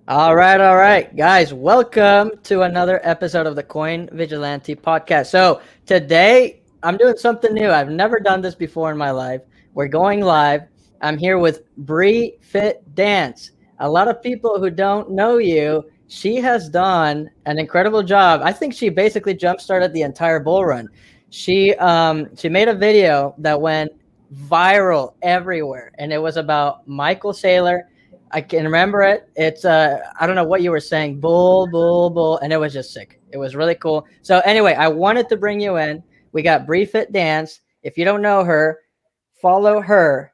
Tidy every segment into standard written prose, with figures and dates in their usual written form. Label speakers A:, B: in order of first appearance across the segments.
A: All right, guys. Welcome to another episode of the Coin Vigilante podcast. So today I'm doing something new. I've never done this before in my life. We're going live. I'm here with BriFitDance. A lot of people who don't know you, she has done an incredible job. I think she basically jump-started the entire bull run. She made a video that went viral everywhere, and it was about Michael Saylor. I can remember it. It's I don't know what you were saying, bull, bull, bull, and it was just sick. It was really cool. So anyway, I wanted to bring you in. We got BriFitDance. If you don't know her, follow her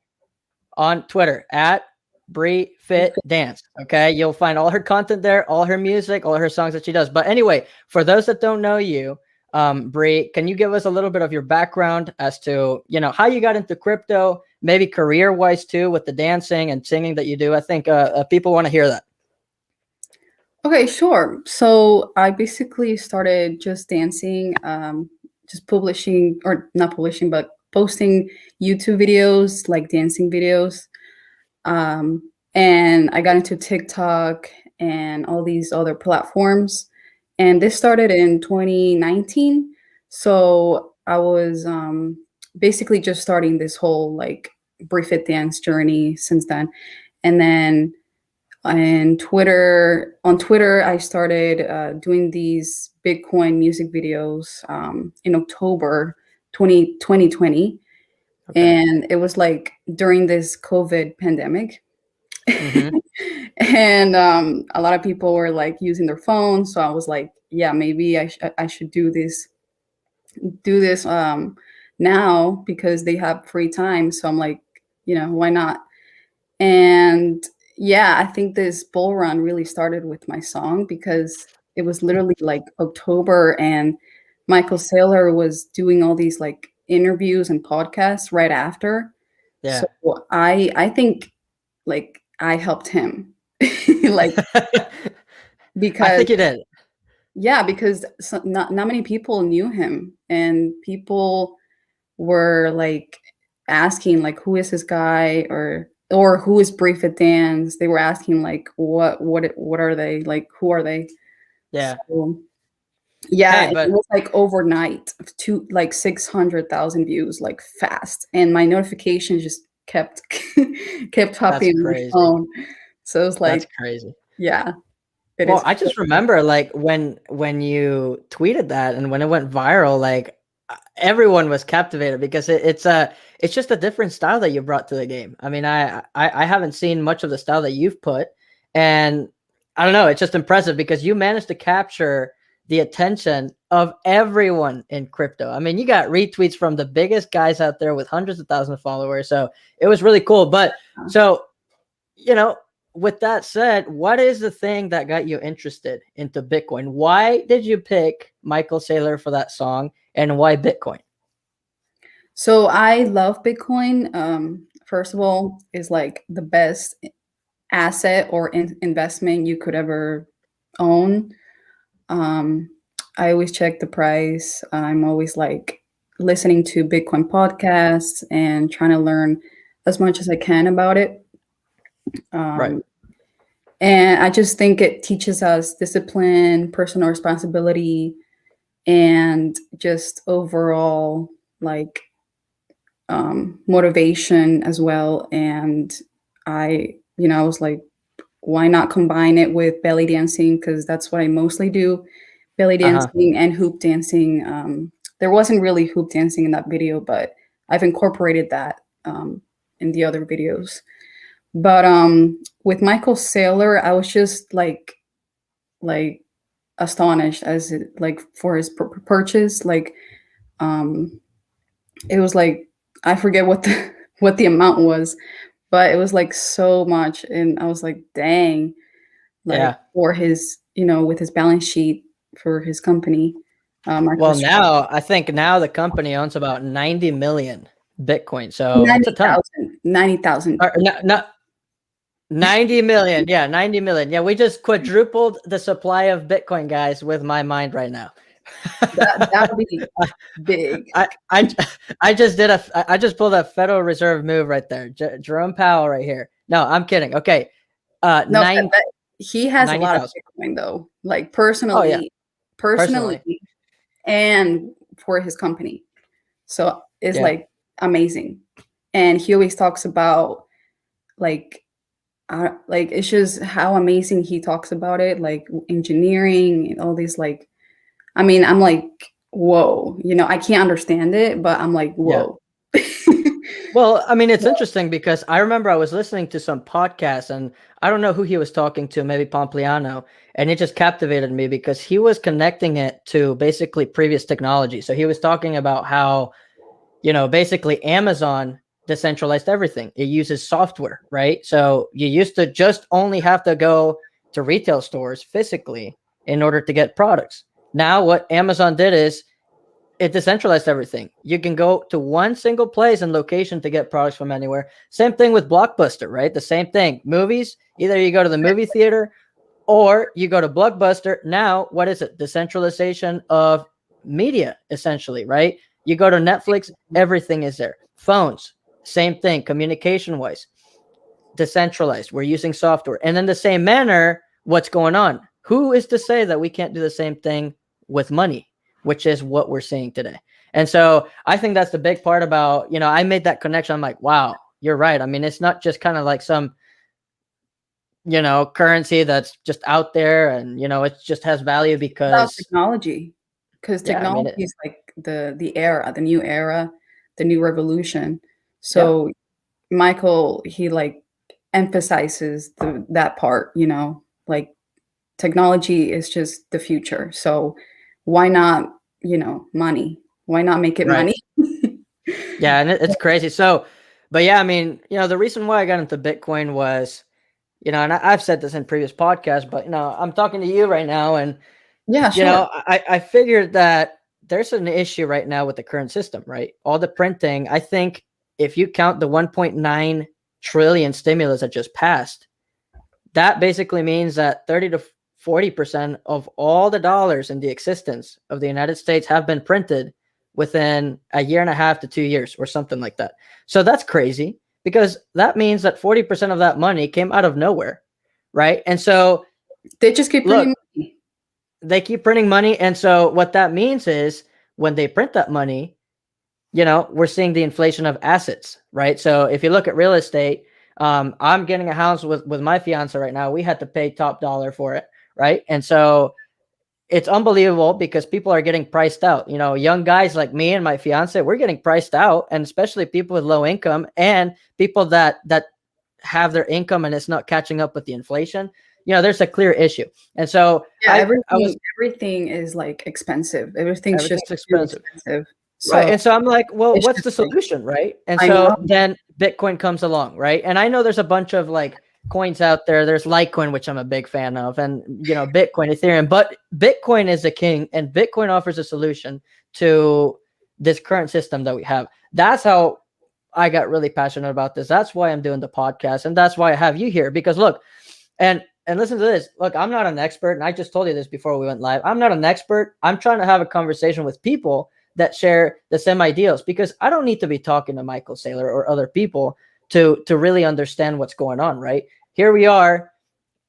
A: on Twitter at BriFitDance. Okay, you'll find all her content there, all her music, all her songs that she does. But anyway, for those that don't know you, Bri, can you give us a little bit of your background as to how you got into crypto, maybe career-wise too, with the dancing and singing that you do? I think people want to hear that.
B: Okay, sure. So I basically started just dancing, just publishing, or not publishing, but posting YouTube videos, like dancing videos. And I got into TikTok and all these other platforms. And this started in 2019. So I was basically just starting this whole like BriFitDance journey since then. And then on Twitter, I started doing these Bitcoin music videos in October 2020.
A: Okay.
B: And it was like during this COVID pandemic.
A: Mm-hmm.
B: And a lot of people were like using their phones. So I was like, yeah, maybe I should do this now because they have free time. So I'm like, why not? And yeah, I think this bull run really started with my song because it was literally like October and Michael Saylor was doing all these like interviews and podcasts right after.
A: Yeah.
B: So I think like I helped him. Like
A: I
B: because
A: think you did.
B: yeah, because not many people knew him and people were like asking like who is this guy or who is BriFitDance. They were asking like what are they, like who are they?
A: Yeah.
B: So yeah,
A: Hey,
B: it
A: but
B: was like overnight to like 600,000 views like fast, and my notifications just kept kept
A: that's
B: popping on my
A: crazy.
B: phone. So it was
A: That's
B: like,
A: crazy.
B: yeah, it
A: Well,
B: is.
A: I just remember like when you tweeted that and when it went viral, like everyone was captivated because it's just a different style that you brought to the game. I mean, I haven't seen much of the style that you've put, and I don't know, it's just impressive because you managed to capture the attention of everyone in crypto. I mean, you got retweets from the biggest guys out there with hundreds of thousands of followers, so it was really cool. But so you know, with that said, what is the thing that got you interested into Bitcoin? Why did you pick Michael Saylor for that song, and why Bitcoin?
B: So I love Bitcoin. First of all, is like the best asset or investment you could ever own. Um, I always check the price. I'm always like listening to Bitcoin podcasts and trying to learn as much as I can about it.
A: Right.
B: Um, and I just think it teaches us discipline, personal responsibility, and just overall like motivation as well. And I was like, why not combine it with belly dancing? Because that's what I mostly do, belly
A: Uh-huh.
B: dancing and hoop dancing. There wasn't really hoop dancing in that video, but I've incorporated that in the other videos. But with Michael Saylor, I was just like astonished as it, like for his purchase. Like um, it was like I forget what the what the amount was, but it was like so much, and I was like, dang, like
A: Yeah.
B: for his, with his balance sheet for his company,
A: Well,
B: Marcus,
A: now I think now the company owns about 90 million Bitcoin. So it's a ton.
B: 90,000, 90,000.
A: Or, not 90 million. Yeah, 90 million. Yeah, we just quadrupled the supply of Bitcoin, guys, with my mind right now.
B: That would be big.
A: I, I I just pulled a Federal Reserve move right there. Jerome Powell right here. No, I'm kidding. Okay.
B: No,
A: Nine.
B: he has a lot of
A: 90,000.
B: Bitcoin though, like
A: Oh yeah,
B: personally,
A: personally.
B: and for his company. So it's
A: Yeah.
B: like amazing. And he always talks about like it's just how amazing he talks about it, like engineering and all these like. I mean, I'm like, whoa, I can't understand it, but I'm like,
A: Yeah.
B: whoa.
A: Well, I mean, it's interesting because I remember I was listening to some podcast and I don't know who he was talking to, maybe Pompliano, and it just captivated me because he was connecting it to basically previous technology. So he was talking about how, basically Amazon decentralized everything. It uses software, right? So you used to just only have to go to retail stores physically in order to get products. Now, what Amazon did is it decentralized everything. You can go to one single place and location to get products from anywhere. Same thing with Blockbuster, right? The same thing. Movies, either you go to the movie theater or you go to Blockbuster. Now, what is it? Decentralization of media, essentially, right? You go to Netflix, everything is there. Phones, same thing, communication wise, decentralized. We're using software. And in the same manner, what's going on? Who is to say that we can't do the same thing with money, which is what we're seeing today? And so I think that's the big part about, I made that connection. I'm like, wow, you're right. I mean, it's not just kind of like some, currency that's just out there and, it just has value
B: About
A: because,
B: technology, because
A: yeah, I mean,
B: technology is like the new era, the new revolution.
A: yeah,
B: So Michael, he like emphasizes that part, like technology is just the future. So why not, money? Why not make it
A: right.
B: money?
A: Yeah. And it's crazy. So, but yeah, I mean, the reason why I got into Bitcoin was, and I've said this in previous podcasts, but, I'm talking to you right now and,
B: Yeah, sure.
A: I figured that there's an issue right now with the current system, right? All the printing, I think if you count the 1.9 trillion stimulus that just passed, that basically means that 30 to 40% of all the dollars in the existence of the United States have been printed within a year and a half to 2 years or something like that. So that's crazy because that means that 40% of that money came out of nowhere, right? And so
B: They just keep
A: look,
B: printing money.
A: they keep printing money. And so what that means is when they print that money, we're seeing the inflation of assets, right? So if you look at real estate, I'm getting a house with my fiance right now. We had to pay top dollar for it, right? And so it's unbelievable because people are getting priced out. Young guys like me and my fiance, we're getting priced out, and especially people with low income and people that have their income and it's not catching up with the inflation. There's a clear issue. And so
B: Yeah,
A: I was
B: everything is like expensive. Everything's just
A: everything's
B: too
A: expensive.
B: expensive.
A: Right.
B: So
A: And so I'm like, well,
B: it's
A: what's
B: just
A: the
B: like
A: solution? Right. And
B: I know.
A: so then Bitcoin comes along. Right. And I know there's a bunch of like coins out there. There's Litecoin, which I'm a big fan of, and, Bitcoin, Ethereum, but Bitcoin is the king and Bitcoin offers a solution to this current system that we have. That's how I got really passionate about this. That's why I'm doing the podcast. And that's why I have you here because look, and listen to this. Look, I'm not an expert. And I just told you this before we went live. I'm not an expert. I'm trying to have a conversation with people that share the same ideals because I don't need to be talking to Michael Saylor or other people to really understand what's going on, right? Here we are,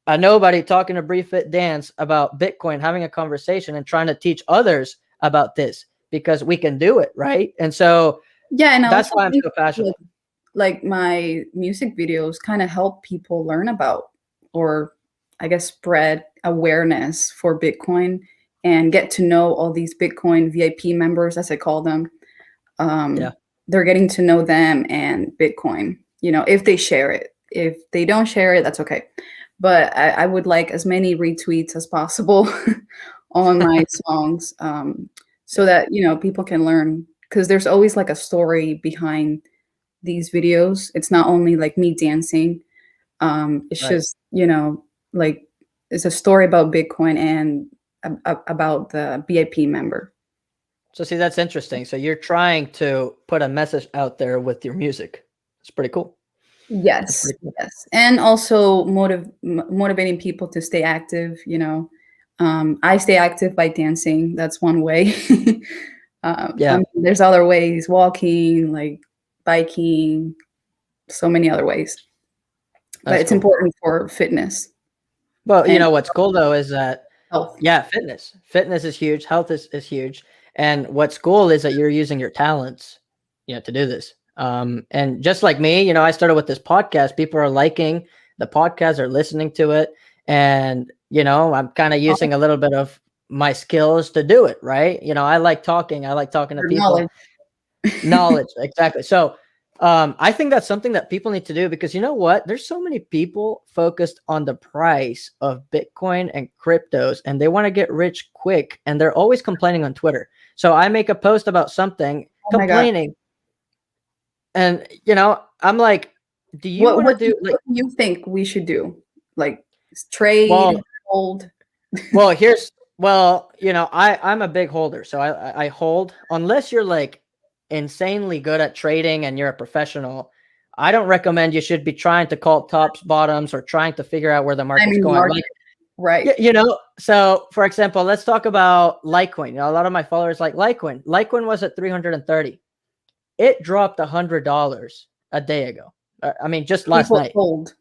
A: a nobody talking to BriFitDance about Bitcoin, having a conversation and trying to teach others about this because we can do it, right? And so
B: Yeah, and I
A: that's
B: also
A: why I'm
B: think
A: so passionate.
B: like my music videos kind of help people learn about, or I guess spread awareness for Bitcoin and get to know all these Bitcoin VIP members, as I call them.
A: Yeah.
B: They're getting to know them and Bitcoin, if they share it. If they don't share it, that's okay. But I would like as many retweets as possible on my songs, so that, people can learn. Because there's always like a story behind these videos. It's not only like me dancing. It's
A: Right.
B: just, like it's a story about Bitcoin and about the BIP member.
A: So see, that's interesting. So you're trying to put a message out there with your music. It's pretty cool. That's
B: Yes,
A: pretty cool.
B: yes, and also motivating people to stay active. I stay active by dancing. That's one way. I
A: Yeah,
B: mean, there's other ways: walking, like biking, so many other ways. But
A: that's
B: it's
A: cool.
B: important for fitness.
A: Well,
B: and
A: what's cool though is that,
B: health.
A: yeah, fitness is huge. Health is huge. And what's cool is that you're using your talents, to do this. And just like me, I started with this podcast. People are liking the podcast, are listening to it. And, I'm kind of using a little bit of my skills to do it. Right. I like talking. I like talking to
B: Your
A: people.
B: knowledge.
A: Knowledge, exactly. So, I think that's something that people need to do because you know what? There's so many people focused on the price of Bitcoin and cryptos, and they want to get rich quick, and they're always complaining on Twitter. So I make a post about something,
B: Oh my god.
A: complaining, and I'm like, do you
B: What
A: want to
B: what
A: do like,
B: what do you think we should do? Like trade,
A: well,
B: hold.
A: I'm a big holder, so I hold unless you're like insanely good at trading and you're a professional. I don't recommend you should be trying to call tops, bottoms, or trying to figure out where the
B: I
A: market's
B: mean
A: going.
B: market.
A: Like,
B: Right.
A: so for example, let's talk about Litecoin. A lot of my followers like Litecoin. Litecoin was at 330. It dropped $100 a day ago. I mean, just last
B: People
A: night.
B: hold.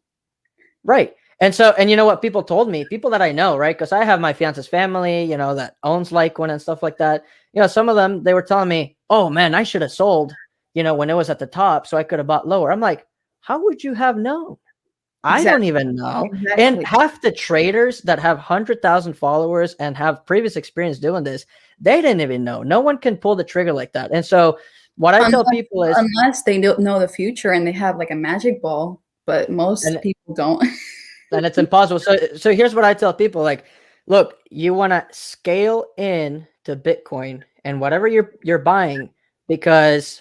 A: Right. And you know what people told me, people that I know, right? Because I have my fiance's family, that owns Litecoin and stuff like that. Some of them, they were telling me, oh man, I should have sold, when it was at the top so I could have bought lower. I'm like, how would you have known? I don't
B: Exactly.
A: even know. And
B: Exactly.
A: half the traders that have 100,000 followers and have previous experience doing this, they didn't even know. No one can pull the trigger like that. And so what I tell
B: Unless
A: people is,
B: unless they don't know the future and they have like a magic ball, but most
A: and
B: people don't.
A: and it's impossible. So here's what I tell people: like, look, you want to scale in to Bitcoin and whatever you're buying, because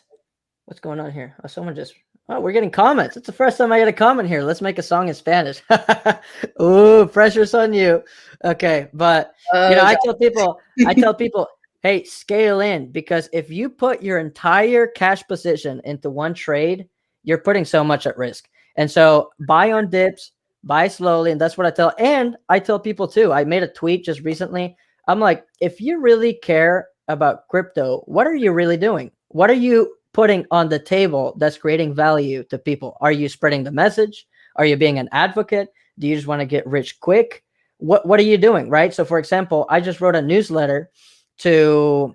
A: what's going on here? Oh, someone just we're getting comments. It's the first time I get a comment here. Let's make a song in Spanish. Ooh, pressure's on you. Okay, but
B: God.
A: I tell people, hey, scale in, because if you put your entire cash position into one trade, you're putting so much at risk. And so buy on dips, buy slowly, and that's what I tell. And I tell people too. I made a tweet just recently. I'm like, if you really care about crypto, what are you really doing? What are you putting on the table that's creating value to people? Are you spreading the message? Are you being an advocate? Do you just want to get rich quick? What are you doing, right? So for example, I just wrote a newsletter to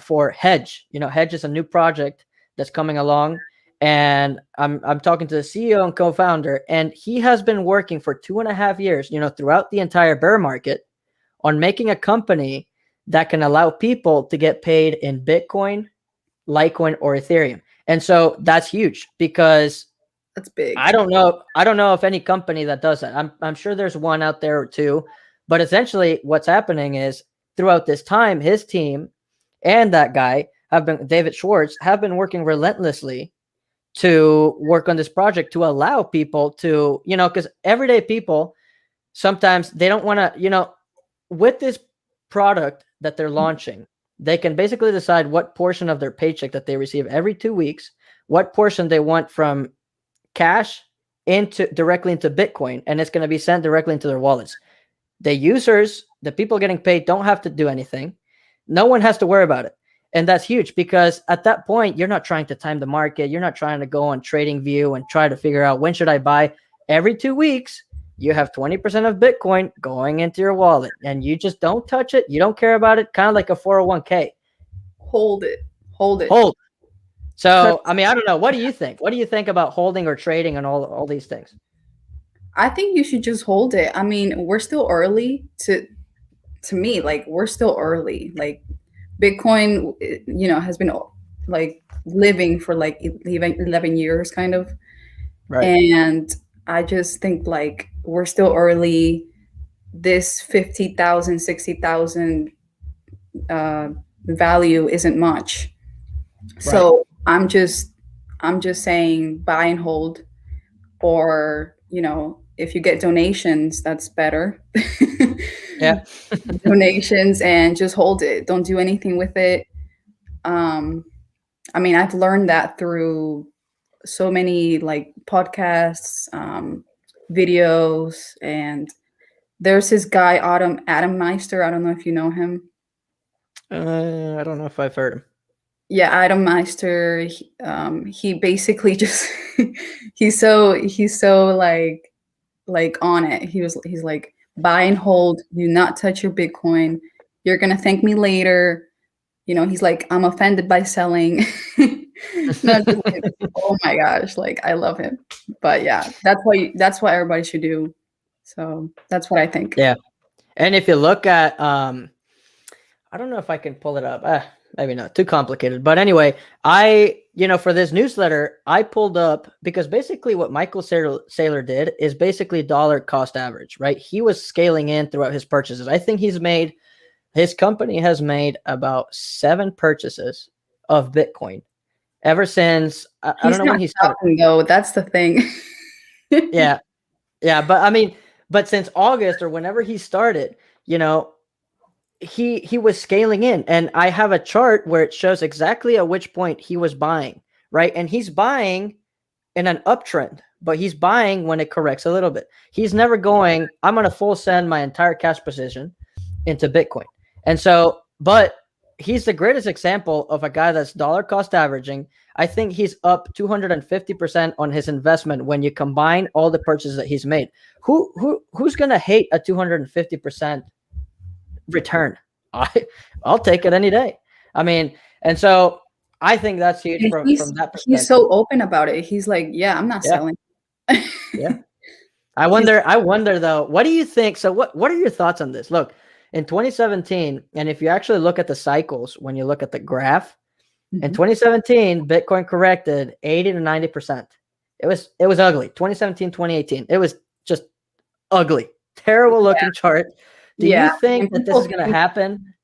A: for Hedge. Hedge is a new project that's coming along, and I'm talking to the CEO and co-founder, and he has been working for 2.5 years, throughout the entire bear market, on making a company that can allow people to get paid in Bitcoin, Litecoin, or Ethereum. And so that's huge because
B: That's big.
A: I don't know if any company that does that. I'm sure there's one out there or two, but essentially what's happening is throughout this time, his team and that guy David Schwartz have been working relentlessly to work on this project to allow people to, because everyday people sometimes they don't want to, with this product that they're launching, they can basically decide what portion of their paycheck that they receive every 2 weeks, what portion they want from cash into directly into Bitcoin, and it's going to be sent directly into their wallets. The users, the people getting paid, don't have to do anything. No one has to worry about it. And that's huge because at that point, you're not trying to time the market. You're not trying to go on Trading View and try to figure out when should I buy. Every 2 weeks, you have 20% of Bitcoin going into your wallet and you just don't touch it. You don't care about it. Kind of like a 401k.
B: Hold it. Hold it.
A: Hold. So,
B: Because
A: I mean, I don't know. What do you think? What do you think about holding or trading and all these things?
B: I think you should just hold it. I mean, we're still early to me, like we're still early. Like Bitcoin, has been like living for like 11 years kind of.
A: Right.
B: And I just think like we're still early. This 50,000, 60,000 value isn't much.
A: Right.
B: So I'm just saying buy and hold, or if you get donations, that's better.
A: Yeah.
B: Donations, and just hold it. Don't do anything with it. Um, I mean, I've learned that through so many like podcasts, videos, and there's this guy, Adam Meister. I don't know if you know him.
A: I don't know if I've heard him.
B: Yeah, Adam Meister. He basically just he's so like on it. He's like buy and hold, do not touch your Bitcoin. You're going to thank me later. He's like, I'm offended by selling. No, just like, oh my gosh, like I love him. But yeah, that's what everybody should do. So that's what I think.
A: Yeah. And if you look at, I don't know if I can pull it up. Maybe not, too complicated. But anyway, for this newsletter, I pulled up, because basically what Michael Saylor did is basically dollar cost average, right? He was scaling in throughout his purchases. I think his company has made about 7 purchases of Bitcoin ever since, I don't know when he started.
B: Stopping, though. That's the thing.
A: Yeah. Yeah. But I mean, since August or whenever he started, he was scaling in, and I have a chart where it shows exactly at which point he was buying, right? And he's buying in an uptrend, but he's buying when it corrects a little bit. He's never going, I'm going to full send my entire cash position into Bitcoin. And so, but he's the greatest example of a guy that's dollar cost averaging. I think he's up 250% on his investment when you combine all the purchases that he's made. Who's going to hate a 250% return? I'll take it any day. I mean, and so I think that's huge from that perspective.
B: He's so open about it. He's like, yeah, I'm not selling.
A: Yeah. I wonder though, what do you think? So what are your thoughts on this? Look, in 2017, and if you actually look at the cycles, when you look at the graph, in 2017, Bitcoin corrected 80 to 90%. It was ugly. 2017, 2018. It was just ugly. Terrible looking chart. Do you think that this is going to happen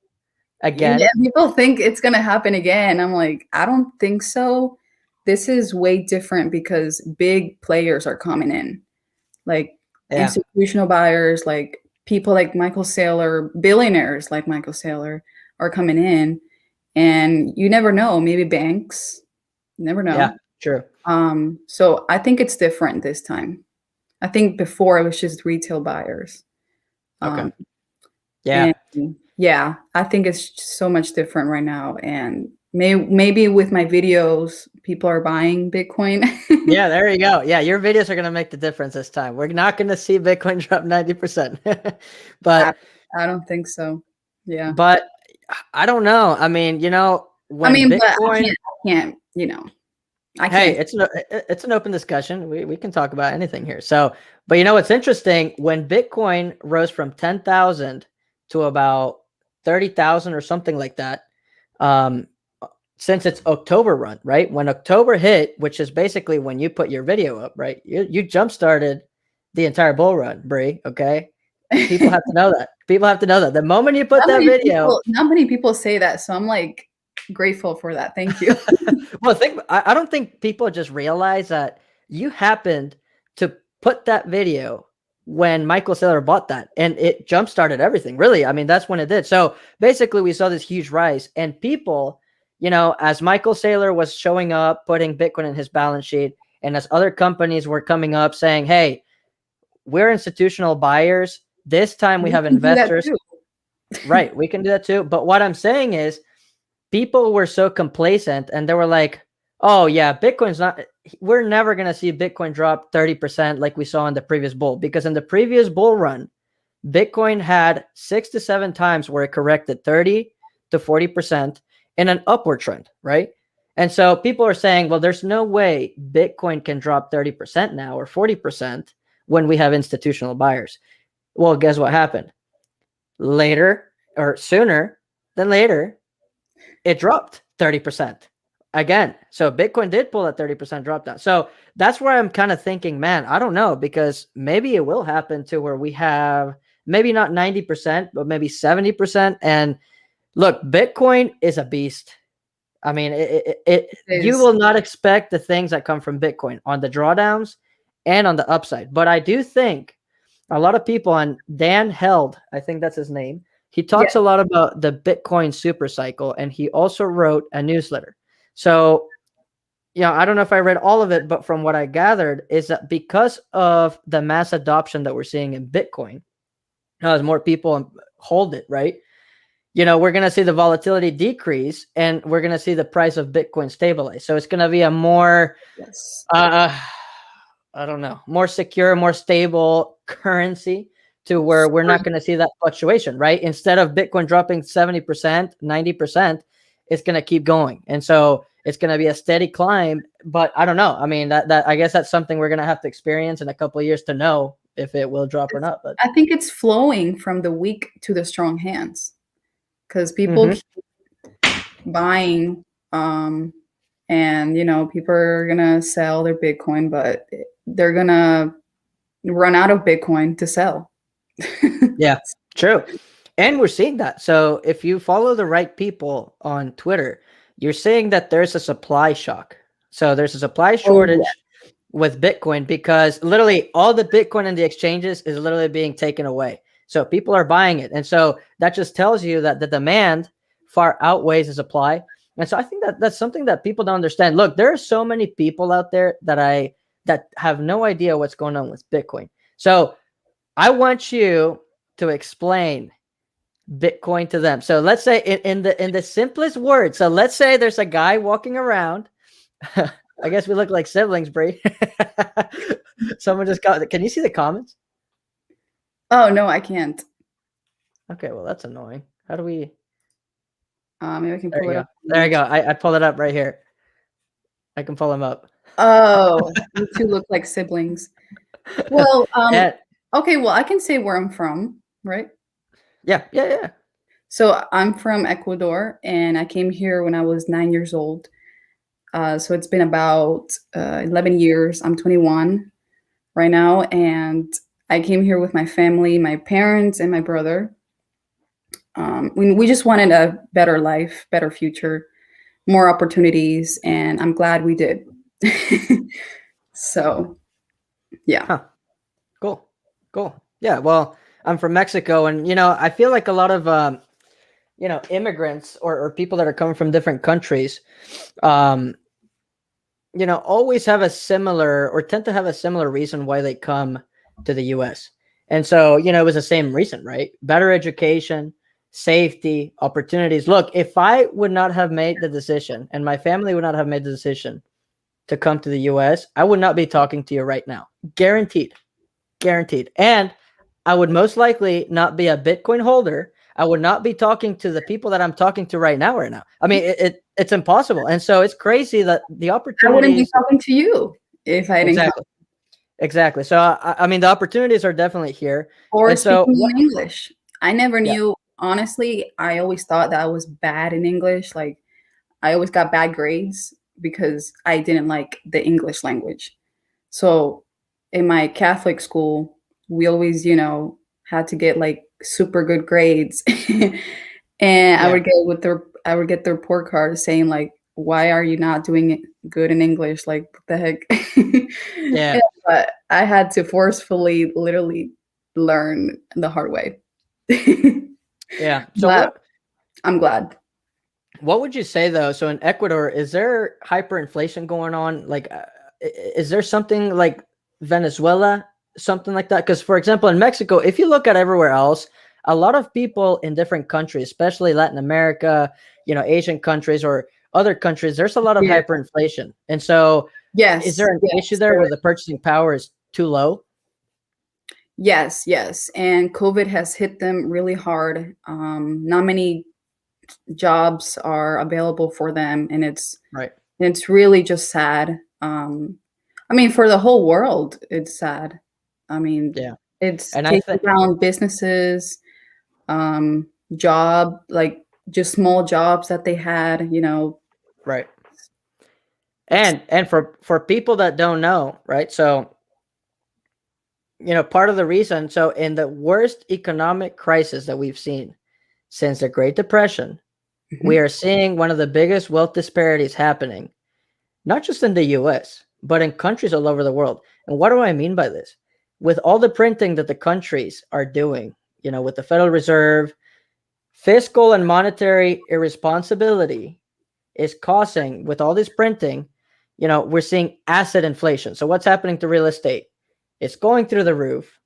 A: again?
B: Yeah, people think it's going to happen again. I'm like, I don't think so. This is way different because big players are coming in, like institutional buyers, like people like Michael Saylor, billionaires like Michael Saylor are coming in, and you never know. Maybe banks, you never know.
A: Yeah, true.
B: So I think it's different this time. I think before it was just retail buyers.
A: Okay. Yeah.
B: Yeah, I think it's so much different right now. And maybe with my videos, people are buying Bitcoin.
A: Yeah, there you go. Yeah, your videos are going to make the difference this time. We're not going to see Bitcoin drop 90%. But
B: I don't think so. Yeah.
A: But I don't know. I mean, when Bitcoin,
B: but I can't, I can't.
A: Hey, it's an open discussion. We can talk about anything here. So, but what's interesting, when Bitcoin rose from 10,000 to about 30,000 or something like that, since it's October run, right? When October hit, which is basically when you put your video up, right? You jump started the entire bull run, Bri. Okay, people have to know that. People have to know that the moment you put that video,
B: not many people say that, so I'm like grateful for that. Thank you.
A: Well, I don't think people just realize that you happened to put that video when Michael Saylor bought that, and it jump started everything. Really, I mean, that's when it did. So basically, we saw this huge rise, and people, as Michael Saylor was showing up, putting Bitcoin in his balance sheet, and as other companies were coming up saying, "Hey, we're institutional buyers. This time we have investors." Right, we can do that too. But what I'm saying is, people were so complacent, and they were like, "Oh yeah, we're never going to see Bitcoin drop 30% like we saw in the previous bull." Because in the previous bull run, Bitcoin had 6 to 7 times where it corrected 30 to 40% in an upward trend, right? And so people are saying, well, there's no way Bitcoin can drop 30% now or 40% when we have institutional buyers. Well, guess what happened? Later, or sooner than later, it dropped 30% again. So Bitcoin did pull that 30% drop down. So that's where I'm kind of thinking, man, I don't know, because maybe it will happen to where we have maybe not 90%, but maybe 70%. And look, Bitcoin is a beast. I mean, you will not expect the things that come from Bitcoin on the drawdowns and on the upside. But I do think a lot of people, and Dan Held, I think that's his name, he talks a lot about the Bitcoin super cycle, and he also wrote a newsletter. So, I don't know if I read all of it, but from what I gathered is that because of the mass adoption that we're seeing in Bitcoin, as more people hold it, right? We're going to see the volatility decrease, and we're going to see the price of Bitcoin stabilize. So it's going to be a more, I don't know, more secure, more stable currency to where we're not going to see that fluctuation, right? Instead of Bitcoin dropping 70%, 90%, it's going to keep going. And so it's going to be a steady climb, but I don't know. I mean, that I guess that's something we're going to have to experience in a couple of years to know if it will drop or not. But
B: I think it's flowing from the weak to the strong hands because people
A: Mhm.
B: keep buying, and people are gonna sell their Bitcoin, but they're gonna run out of Bitcoin to sell.
A: Yeah, true. And we're seeing that. So if you follow the right people on Twitter, you're seeing that there's a supply shock. So there's a supply
B: Oh yeah.
A: shortage with Bitcoin because literally all the Bitcoin in the exchanges is literally being taken away. So people are buying it. And so that just tells you that the demand far outweighs the supply. And so I think that that's something that people don't understand. Look, there are so many people out there that have no idea what's going on with Bitcoin. So I want you to explain Bitcoin to them. So let's say in the simplest words. So let's say there's a guy walking around. I guess we look like siblings, Brie. Someone just got. Can you see the comments?
B: Oh no, I can't.
A: Okay, well that's annoying. How do we?
B: Maybe I can
A: There
B: pull
A: you
B: it
A: go.
B: up.
A: There you go. I pulled it up right here. I can pull them up.
B: Oh, you two look like siblings. Well,
A: And
B: okay. Well, I can say where I'm from, right?
A: yeah.
B: So I'm from Ecuador, and I came here when I was 9 years old. So it's been about 11 years. I'm 21 right now, and I came here with my family, my parents, and my brother. We just wanted a better life, better future, more opportunities, and I'm glad we did. So, yeah.
A: Huh. Cool. Cool. Yeah. Well, I'm from Mexico, and I feel like a lot of immigrants or people that are coming from different countries, um, always have a similar or tend to have a similar reason why they come to the US. And so, it was the same reason, right? Better education, safety, opportunities. Look, if I would not have made the decision and my family would not have made the decision to come to the US, I would not be talking to you right now. Guaranteed. Guaranteed. And I would most likely not be a Bitcoin holder. I would not be talking to the people that I'm talking to right now. I mean, it's impossible. And so it's crazy that the
B: I wouldn't be
A: opportunities.
B: talking to you if I didn't come.
A: Exactly. So I mean, the opportunities are definitely here.
B: Or
A: And so
B: speaking in English. I never
A: yeah,
B: knew, honestly, I always thought that I was bad in English. Like, I always got bad grades because I didn't like the English language. So in my Catholic school, we always, had to get like super good grades. And
A: yeah,
B: I would get the report card saying like, why are you not doing it good in English? Like, what the heck?
A: yeah,
B: Yeah, but I had to forcefully literally learn the hard way.
A: yeah. So
B: But I'm glad.
A: what would you say though? So in Ecuador, is there hyperinflation going on? Like, is there something like Venezuela, something like that? Because for example, in Mexico, if you look at everywhere else, a lot of people in different countries, especially Latin America, Asian countries or other countries, there's a lot of
B: Yeah.
A: hyperinflation. And so is
B: Yes,
A: there an issue
B: yes,
A: there
B: there
A: where the purchasing power is too low?
B: Yes, yes. And COVID has hit them really hard. Not many jobs are available for them, and
A: Right.
B: it's really just sad. I mean, for the whole world, it's sad. I mean,
A: Yeah.
B: it's
A: And I
B: taking
A: think,
B: down businesses, job, like just small jobs that they had,
A: right.
B: it's
A: And for people that don't know, right? So, part of the reason, so in the worst economic crisis that we've seen since the Great Depression, we
B: Mhm.
A: are seeing one of the biggest wealth disparities happening, not just in the US, but in countries all over the world. And what do I mean by this? With all the printing that the countries are doing, with the Federal Reserve, fiscal and monetary irresponsibility is causing, with all this printing, we're seeing asset inflation. So what's happening to real estate? It's going through the roof.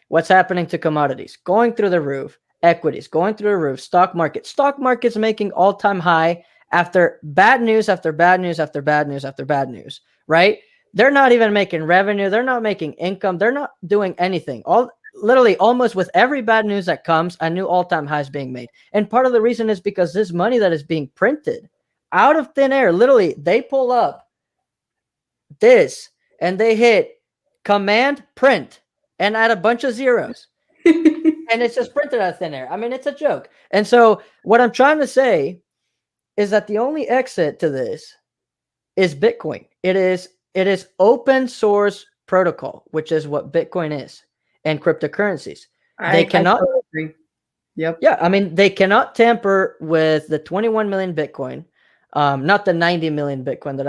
A: What's happening to commodities? Going through the roof. Equities going through the roof. Stock market's making all-time high after bad news after bad news after bad news after bad news, right? They're not even making revenue. They're not making income. They're not doing anything. literally almost with every bad news that comes, a new all-time high is being made. And part of the reason is because this money that is being printed out of thin air, literally, they pull up this and they hit command print and add a bunch of zeros. And it's just printed out of thin air. I mean, it's a joke. And so what I'm trying to say is that the only exit to this is Bitcoin. It is open source protocol, which is what Bitcoin is, and cryptocurrencies. They cannot
B: totally agree. Yep.
A: Yeah, I mean, they cannot tamper with the 21 million Bitcoin, not the 90 million Bitcoin that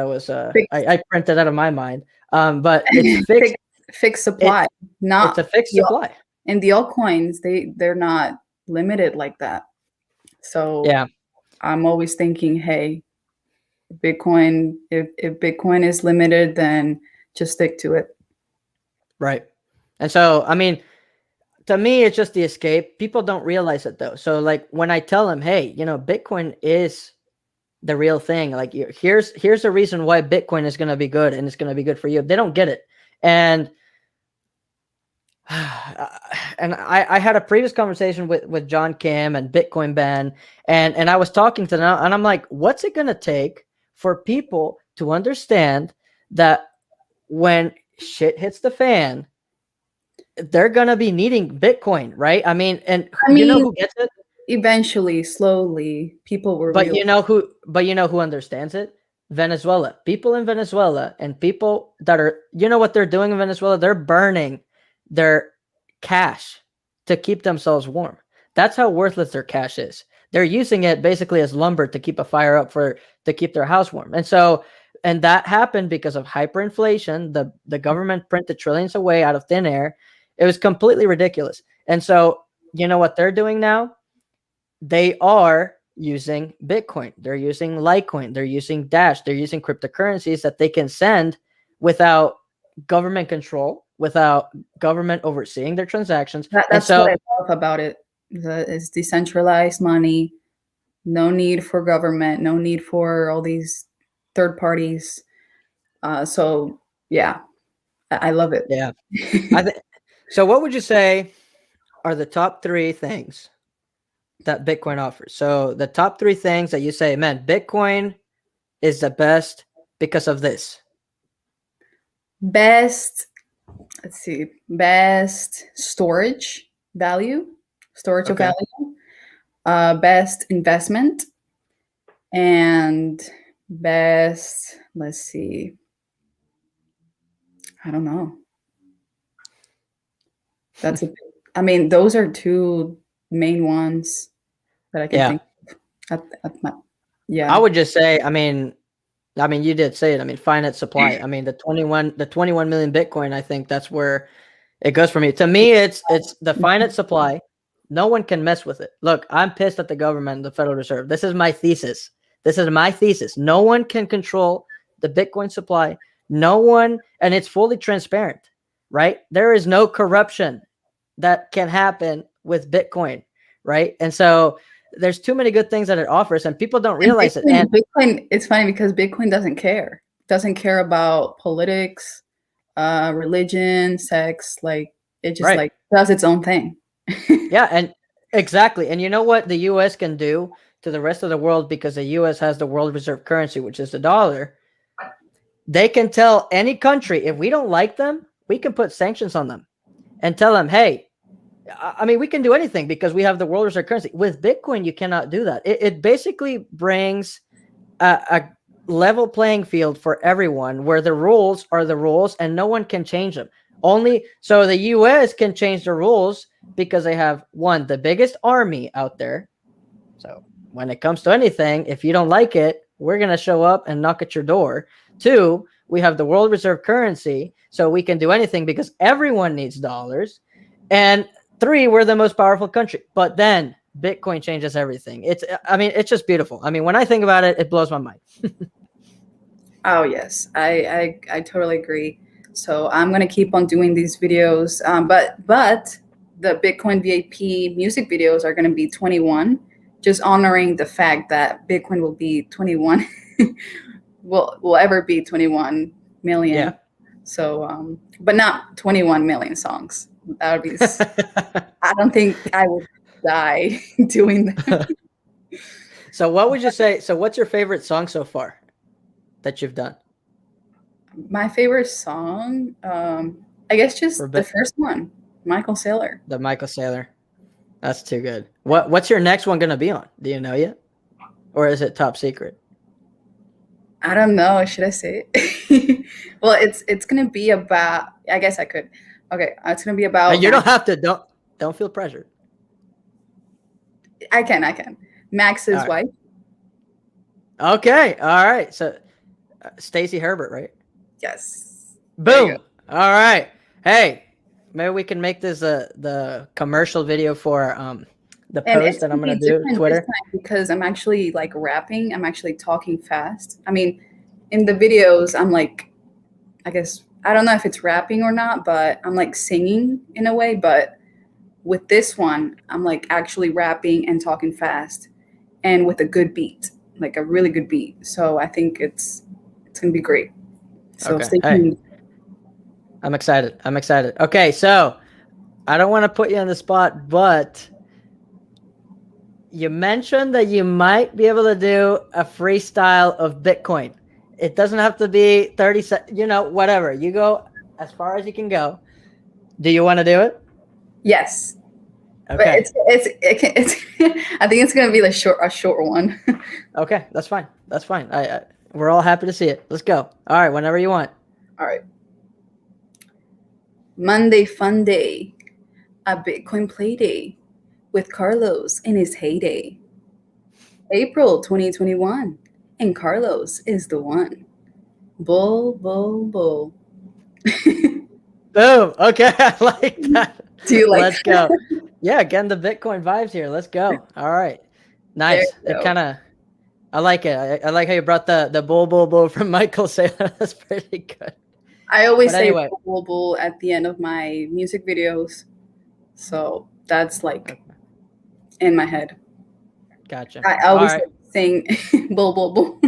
A: I printed out of my mind. But it's fixed.
B: Fixed supply.
A: It's a fixed supply.
B: And the altcoins, they're not limited like that. So
A: yeah,
B: I'm always thinking, hey, Bitcoin, if Bitcoin is limited, then just stick to it.
A: Right. And so, I mean, to me, it's just the escape. People don't realize it though. So like when I tell them, hey, Bitcoin is the real thing. Like here's a reason why Bitcoin is going to be good and it's going to be good for you. They don't get it. And I had a previous conversation with John Kim and Bitcoin Ban, and I was talking to them, and I'm like, what's it going to take for people to understand that when shit hits the fan, they're going to be needing Bitcoin, right? I mean, you know who gets it?
B: Eventually, slowly, people were.
A: But you know who understands it? Venezuela. People in Venezuela and people that are, what they're doing in Venezuela? They're burning their cash to keep themselves warm. That's how worthless their cash is. They're using it basically as lumber to keep a fire up to keep their house warm. And that happened because of hyperinflation. The government printed trillions away out of thin air. It was completely ridiculous. And so, you know what they're doing now? They are using Bitcoin. They're using Litecoin. They're using Dash. They're using cryptocurrencies that they can send without government control, without government overseeing their transactions.
B: That's what I love about it. It's decentralized money. No need for government. No need for all these third parties. So yeah, I love it.
A: Yeah. So what would you say are the top 3 things that Bitcoin offers? So the top 3 things that you say, man, Bitcoin is the best because of this.
B: Best storage value, of value, best investment, and best, let's see, I don't know. I mean, those are 2 main ones that I can think of.
A: I would just say, I mean, you did say it. I mean, finite supply. I mean, the 21 million Bitcoin, I think that's where it goes for me. To me, it's the finite supply. No one can mess with it. Look, I'm pissed at the government, the Federal Reserve. This is my thesis. No one can control the Bitcoin supply. No one, and it's fully transparent, right? There is no corruption that can happen with Bitcoin, right? And so there's too many good things that it offers, and people don't realize it. And
B: Bitcoin, it's funny because Bitcoin doesn't care. Doesn't care about politics, religion, sex. Like it just like does its own thing.
A: Yeah, and exactly. And you know what the U.S. can do to the rest of the world, because the U.S. has the world reserve currency, which is the dollar. They can tell any country, if we don't like them, we can put sanctions on them and tell them, hey, I mean, we can do anything because we have the world reserve currency. With Bitcoin, you cannot do that. It basically brings a level playing field for everyone, where the rules are the rules and no one can change them. So the U.S. can change the rules because they have, one, the biggest army out there. So when it comes to anything, if you don't like it, we're going to show up and knock at your door. 2, we have the world reserve currency, so we can do anything because everyone needs dollars. And 3, we're the most powerful country. But then Bitcoin changes everything. It's just beautiful. I mean, when I think about it, it blows my mind.
B: Oh yes, I totally agree. So I'm gonna keep on doing these videos, but the Bitcoin VIP music videos are gonna be 21, just honoring the fact that Bitcoin will be 21, will ever be 21 million.
A: Yeah.
B: So, but not 21 million songs. That would be. I don't think I would die doing that.
A: So what would you say? So what's your favorite song so far that you've done?
B: My favorite song, I guess
A: For
B: just the
A: bit
B: first one, Michael Saylor.
A: the Michael Saylor. That's too good. What's your next one gonna be on? Do you know yet? Or is it top secret?
B: I don't know. Should I say it? Well, it's gonna be about. I guess I could. Okay, it's gonna be about.
A: You don't have to. Don't feel pressured.
B: I can. I can. Max's
A: All right.
B: wife.
A: Okay. All right. So Stacey Herbert, right?
B: Yes. There you
A: Boom. All right. Hey, maybe we can make this the commercial video for the
B: And
A: post
B: it's
A: that I'm
B: gonna
A: gonna
B: be
A: do
B: different this
A: Twitter.
B: time because I'm actually like rapping. I'm actually talking fast. I mean, in the videos, I'm like, I guess I don't know if it's rapping or not, but I'm like singing in a way. But with this one, I'm like actually rapping and talking fast, and with a good beat, like a really good beat. So I think it's gonna be great. So
A: Okay.
B: stay
A: Hey,
B: tuned.
A: I'm excited. I'm excited. Okay, so I don't want to put you on the spot, but you mentioned that you might be able to do a freestyle of Bitcoin. It doesn't have to be 30 seconds, whatever. You go as far as you can go. Do you want to do it?
B: Yes, but
A: Okay.
B: it's I think it's gonna be a short one.
A: Okay, that's fine. That's fine. We're all happy to see it. Let's go. All right, whenever you want.
B: All right. Monday fun day, a Bitcoin play day with Carlos in his heyday. April 2021, and Carlos is the one. Bull, bull, bull.
A: Boom. Okay, I like that.
B: Do you like
A: Let's
B: that?
A: go. Yeah, getting the Bitcoin vibes here. Let's go. All right.
B: There
A: Nice.
B: you
A: It
B: go.
A: kind of, I like it. I like how you brought the bull, bull, bull from Michael Saylor. That's pretty good.
B: I always
A: But
B: say
A: anyway.
B: bull, bull, bull at the end of my music videos. So that's like
A: Okay.
B: in my head.
A: Gotcha.
B: I
A: All
B: always
A: right.
B: sing bull, bull, bull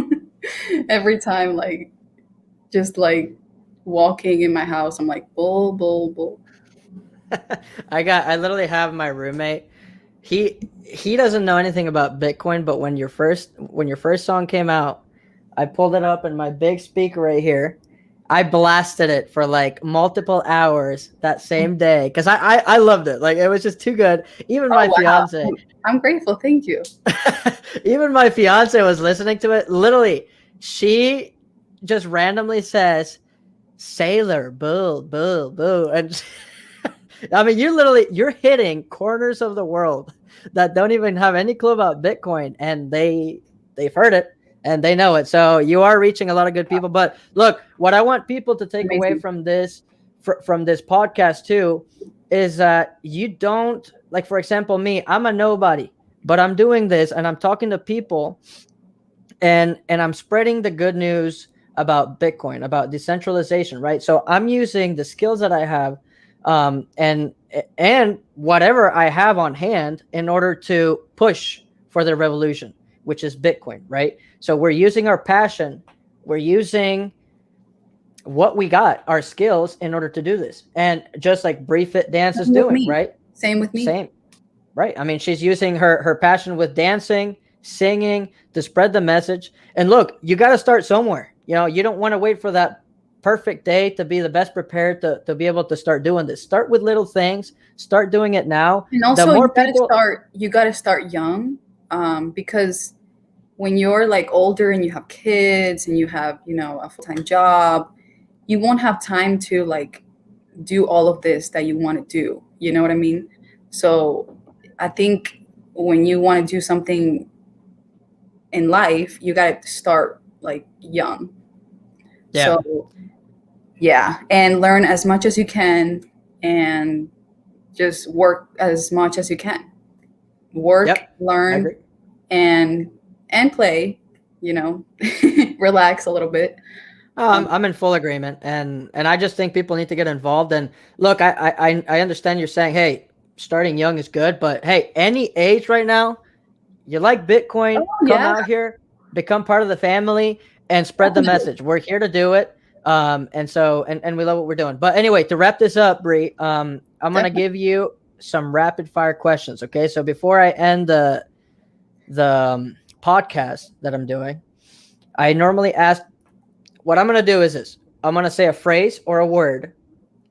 B: every time, like just like walking in my house. I'm like bull, bull, bull.
A: I literally have my roommate. He doesn't know anything about Bitcoin, but when your first song came out, I pulled it up in my big speaker right here. I blasted it for like multiple hours that same day because I loved it. Like it was just too good. Even
B: Oh
A: my
B: wow.
A: fiance,
B: I'm grateful. Thank you.
A: even my fiance was listening to it. Literally, she just randomly says, "Sailor, boo, boo, boo," and I mean, you're hitting corners of the world that don't even have any clue about Bitcoin, and they've heard it and they know it. So you are reaching a lot of good people. But look, what I want people to take away
B: Amazing.
A: from this podcast too is that you don't, like, for example, me, I'm a nobody, but I'm doing this and I'm talking to people and I'm spreading the good news about Bitcoin, about decentralization, right? So I'm using the skills that I have, and whatever I have on hand in order to push for the revolution, which is Bitcoin, right? So we're using our passion, we're using what we got, our skills, in order to do this, and just like BriFitDance is
B: Same with
A: doing,
B: me.
A: right?
B: Same with me.
A: Same. Right. I mean, she's using her passion with dancing, singing to spread the message. And look, you got to start somewhere. You don't want to wait for that perfect day to be the best prepared to be able to start doing this. Start with little things. Start doing it now.
B: And
A: The
B: also
A: more people.
B: you gotta start young, because when you're like older and you have kids and you have, a full-time job, you won't have time to like do all of this that you want to do. You know what I mean? So I think when you want to do something in life, you got to start like young.
A: Yeah.
B: So yeah, and learn as much as you can and just work as much as you can. Work,
A: Yep. I
B: learn,
A: agree.
B: and play, relax a little bit.
A: I'm in full agreement, and I just think people need to get involved. And look, I understand you're saying, hey, starting young is good, but hey, any age right now, you like Bitcoin,
B: Oh
A: come
B: yeah,
A: out here, become part of the family, and spread the
B: definitely.
A: message. We're here to do it. And we love what we're doing. But anyway, to wrap this up, Bri, I'm going to give you some rapid fire questions. Okay. So before I end the podcast that I'm doing, I normally ask, what I'm going to do is this. I'm going to say a phrase or a word,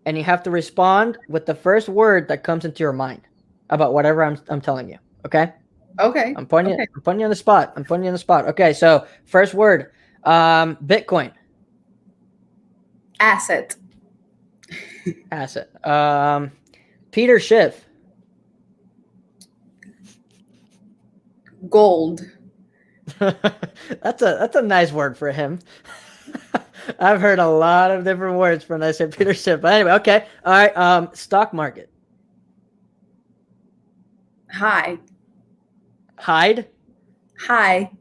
A: and you have to respond with the first word that comes into your mind about whatever I'm telling you. Okay.
B: Okay.
A: I'm putting you on the spot. Okay. So first word, Bitcoin.
B: Asset.
A: Peter Schiff.
B: Gold.
A: That's a nice word for him. I've heard a lot of different words when I say Peter Schiff. But anyway, okay. All right. Stock market.
B: High.
A: Hide.
B: High.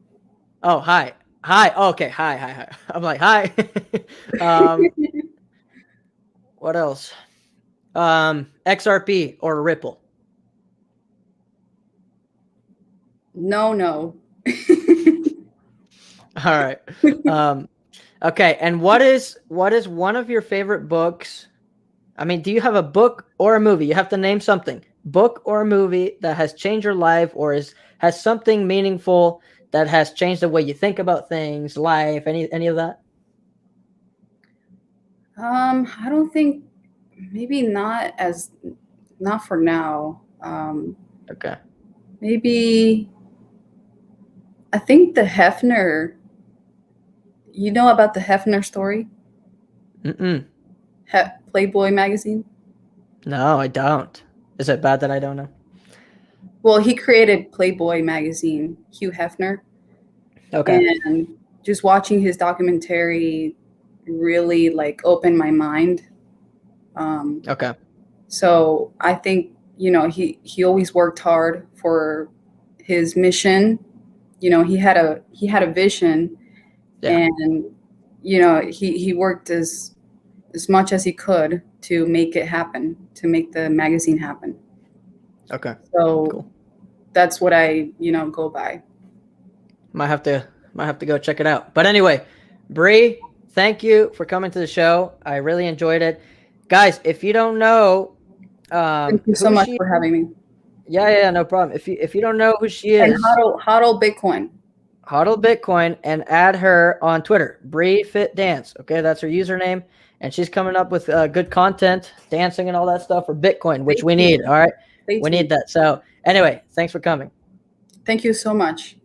A: Oh, hi. Oh, okay. Hi. I'm like, hi. What else? XRP or Ripple.
B: No.
A: All right. Okay. And what is one of your favorite books? I mean, do you have a book or a movie? You have to name something. Book or a movie that has changed your life, or has something meaningful that has changed the way you think about things, life, any of that?
B: I don't think, maybe not for now.
A: Okay.
B: Maybe, I think the Hefner, you know about the Hefner story?
A: Mm-mm.
B: Playboy magazine?
A: No, I don't. Is it bad that I don't know?
B: Well, he created Playboy magazine, Hugh Hefner.
A: Okay.
B: And just watching his documentary really like opened my mind.
A: Okay.
B: So I think, he always worked hard for his mission. He had a vision,
A: Yeah.
B: and he worked as much as he could to make it happen, to make the magazine happen.
A: Okay.
B: So
A: Cool.
B: that's what I go by.
A: Might have to go check it out. But anyway, Bri, thank you for coming to the show. I really enjoyed it, guys. If you don't know,
B: Thank you so
A: who
B: much
A: she,
B: for having me.
A: yeah, no problem. If you don't know who she
B: And
A: is,
B: hodl Bitcoin.
A: hodl Bitcoin, and add her on Twitter, BriFitDance. Okay, that's her username, and she's coming up with good content, dancing and all that stuff for Bitcoin, which we need. All right, we need that. So anyway, thanks for coming.
B: Thank you so much.